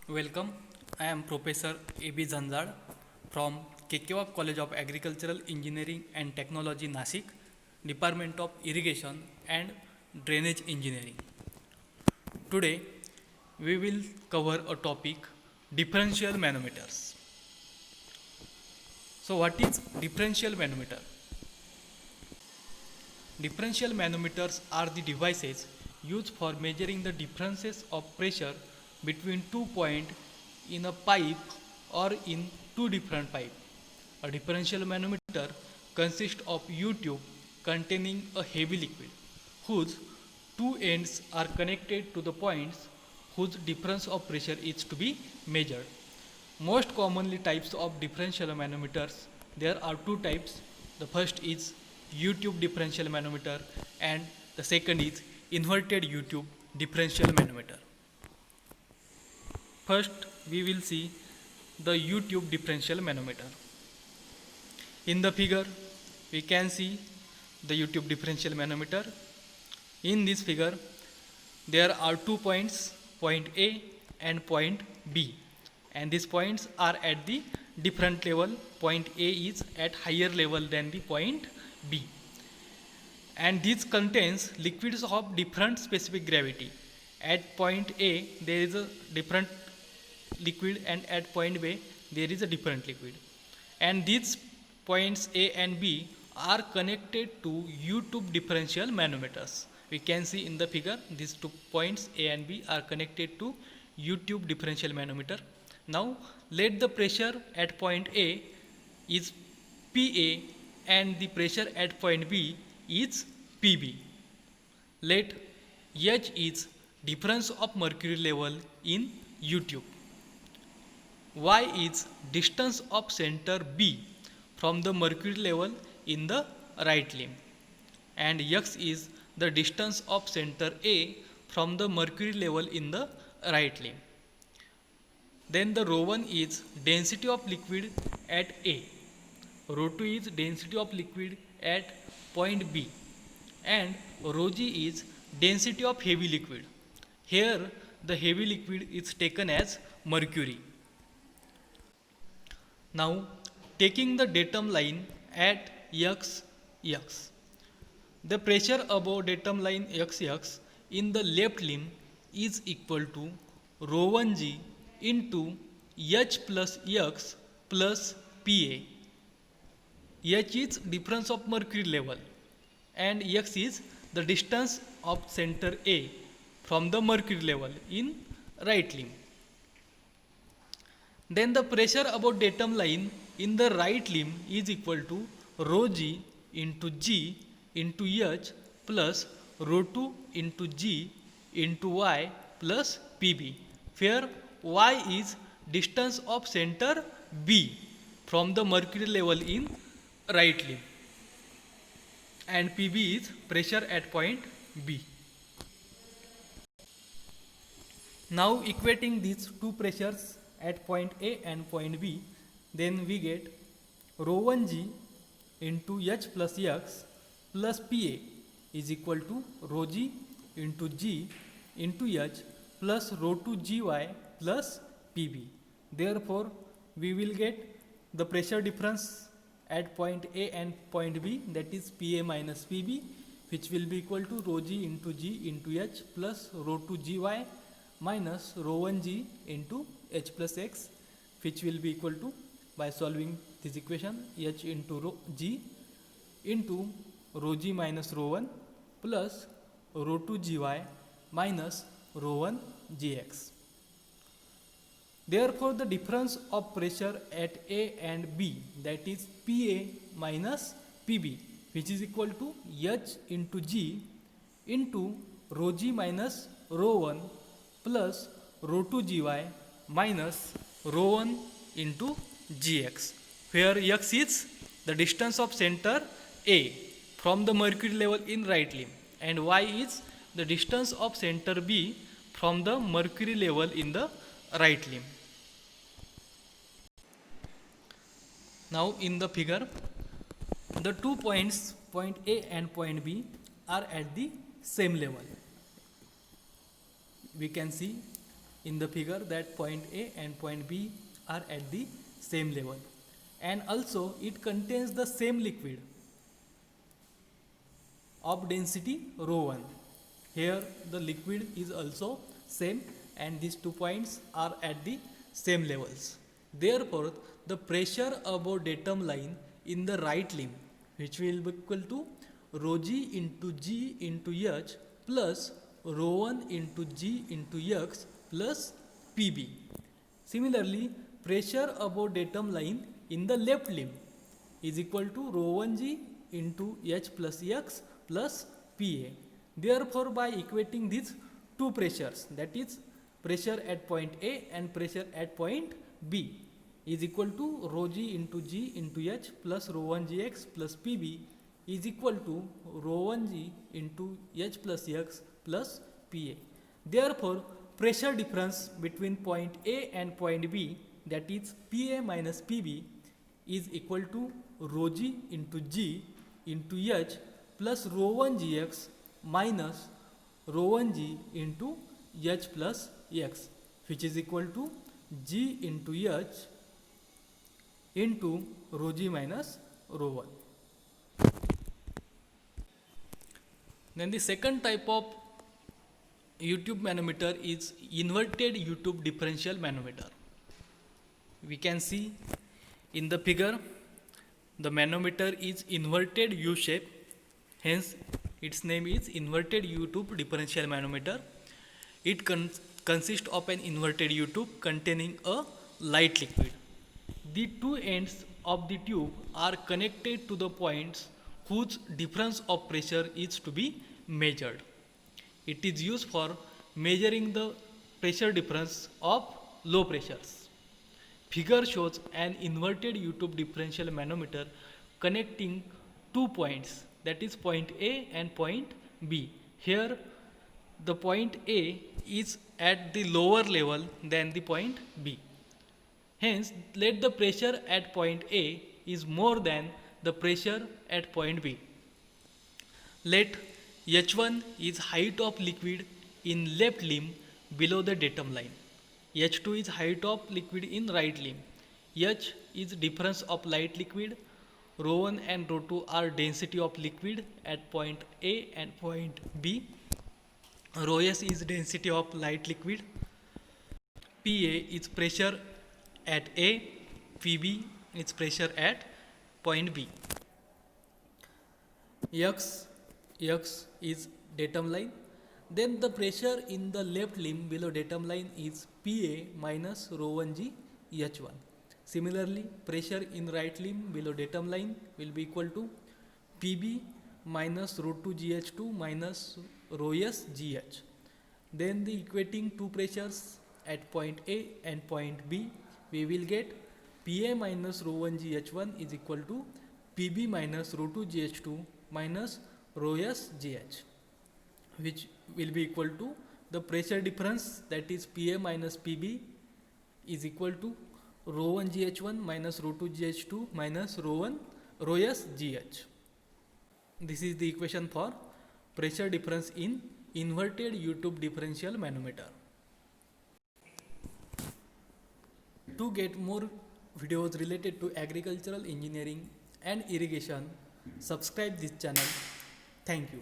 Welcome. I am Professor A.B. Zanjad from Kekewa College of Agricultural Engineering and Technology, Nasik, Department of Irrigation and Drainage Engineering. Today, we will cover a topic differential manometers. So, what is differential manometer? Differential manometers are the devices used for measuring the differences of pressure between 2 points in a pipe or in two different pipes. A differential manometer consists of U-tube containing a heavy liquid whose two ends are connected to the points whose difference of pressure is to be measured. Most commonly types of differential manometers, there are two types. The first is U-tube differential manometer and the second is inverted U-tube differential manometer. First we will see the U-tube differential manometer. In the figure we can see the U-tube differential manometer. In this figure there are 2 points, point A and point B, and these points are at the different level. Point A is at higher level than the point B, and this contains liquids of different specific gravity. At point A there is a different liquid and at point B there is a different liquid, and these points A and B are connected to U-tube differential manometers. We can see in the figure these 2 points A and B are connected to U-tube differential manometer. Now let the pressure at point A is PA and the pressure at point B is PB. Let H is difference of mercury level in U-tube. Y is distance of center B from the mercury level in the right limb, and X is the distance of center A from the mercury level in the right limb. Then the ρ1 is density of liquid at A, ρ2 is density of liquid at point B, and ρg is density of heavy liquid. Here the heavy liquid is taken as mercury. Now taking the datum line at x, the pressure above datum line x in the left limb is equal to ρ1g into h plus x plus Pa. H is difference of mercury level and x is the distance of center A from the mercury level in right limb. Then the pressure above datum line in the right limb is equal to ρg into g into h plus ρ2 into g into y plus pb, where y is distance of center B from the mercury level in right limb and pb is pressure at point B. Now equating these two pressures at point A and point B, then we get ρ1g into h plus x plus Pa is equal to ρg into g into h plus ρ2gy plus Pb. Therefore, we will get the pressure difference at point A and point B, that is Pa minus Pb, which will be equal to ρg into g into h plus ρ2gy minus ρ1g into h plus x, which will be equal to, by solving this equation, h into g into ρg minus ρ1 plus ρ2gy minus ρ1gx. Therefore, the difference of pressure at A and B, that is Pa minus Pb, which is equal to h into g into ρg minus ρ1 plus ρ2gy minus ρ1 into gx, where x is the distance of center A from the mercury level in right limb and y is the distance of center B from the mercury level in the right limb. Now in the figure, the 2 points, point A and point B, are at the same level. We can see in the figure that point A and point B are at the same level, and also it contains the same liquid of density rho 1. Here the liquid is also same and these 2 points are at the same levels. Therefore, the pressure above datum line in the right limb, which will be equal to rho g into g into h plus rho 1 into g into x plus pb. Similarly, pressure above datum line in the left limb is equal to rho 1g into h plus x plus Pa. Therefore, by equating these two pressures, that is pressure at point A and pressure at point B, is equal to rho g into g into h plus rho 1 gx plus Pb is equal to rho 1 g into h plus x plus Pa. Therefore, pressure difference between point A and point B, that is Pa minus Pb, is equal to rho g into g into h plus rho 1 gx minus rho 1 g into h plus x, which is equal to g into h into rho g minus rho 1. Then the second type of U-tube manometer is inverted U-tube differential manometer. We can see in the figure the manometer is inverted U shape, hence its name is inverted U-tube differential manometer. It consists of an inverted U-tube containing a light liquid. The two ends of the tube are connected to the points whose difference of pressure is to be measured. It is used for measuring the pressure difference of low pressures. Figure shows an inverted U-tube differential manometer connecting two points, that is point A and point B. Here the point A is at the lower level than the point B. Hence, let the pressure at point A is more than the pressure at point B. Let H1 is height of liquid in left limb below the datum line. H2 is height of liquid in right limb. H is difference of light liquid. Rho 1 and rho 2 are density of liquid at point A and point B. Rho s is density of light liquid. Pa is pressure at A. Pb is pressure at point B. X is datum line. Then the pressure in the left limb below datum line is Pa minus rho 1g H1. Similarly, pressure in right limb below datum line will be equal to Pb minus rho 2 GH2 minus rho s GH. Then the equating two pressures at point A and point B, we will get Pa minus rho 1 GH1 is equal to Pb minus rho 2 GH2 minus rho s GH, which will be equal to the pressure difference, that is Pa minus Pb is equal to rho 1 GH1 minus rho 2 GH2 minus rho s GH. This is the equation for pressure difference in inverted U-tube differential manometer. To get more videos related to agricultural engineering and irrigation, subscribe this channel. Thank you.